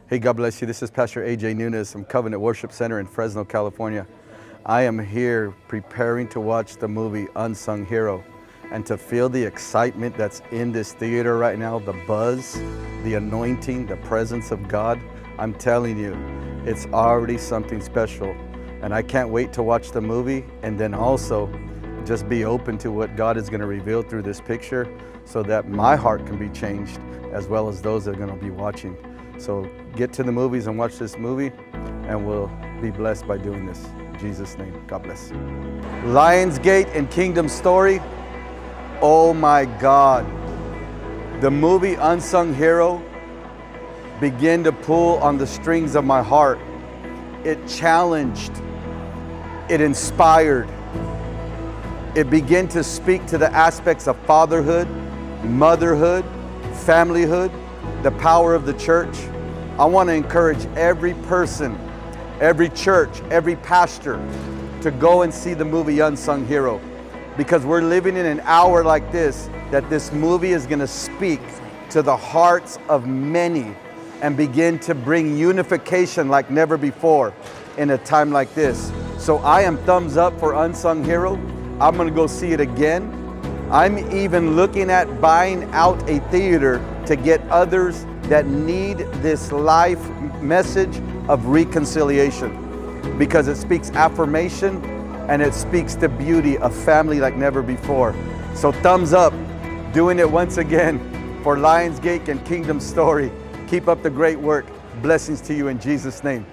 Hey, God bless you. This is Pastor AJ Nunez from Covenant Worship Center in Fresno, California. I am here preparing to watch the movie Unsung Hero and to feel the excitement that's in this theater right now, the buzz, the anointing, the presence of God. I'm telling you, it's already something special. And I can't wait to watch the movie and then also just be open to what God is going to reveal through this picture so that my heart can be changed as well as those that are going to be watching. So get to the movies and watch this movie, and we'll be blessed by doing this. In Jesus' name, God bless. Lionsgate and Kingdom Story. Oh my God. The movie Unsung Hero began to pull on the strings of my heart. It challenged, it inspired, it began to speak to the aspects of fatherhood, motherhood, familyhood, the power of the church. I want to encourage every person, every church, every pastor to go and see the movie Unsung Hero, because we're living in an hour like this that this movie is going to speak to the hearts of many and begin to bring unification like never before in a time like this. So I am thumbs up for Unsung Hero. I'm going to go see it again. I'm even looking at buying out a theater to get others that need this life message of reconciliation, because it speaks affirmation and it speaks the beauty of family like never before. So thumbs up, doing it once again for Lionsgate and Kingdom Story. Keep up the great work. Blessings to you in Jesus' name.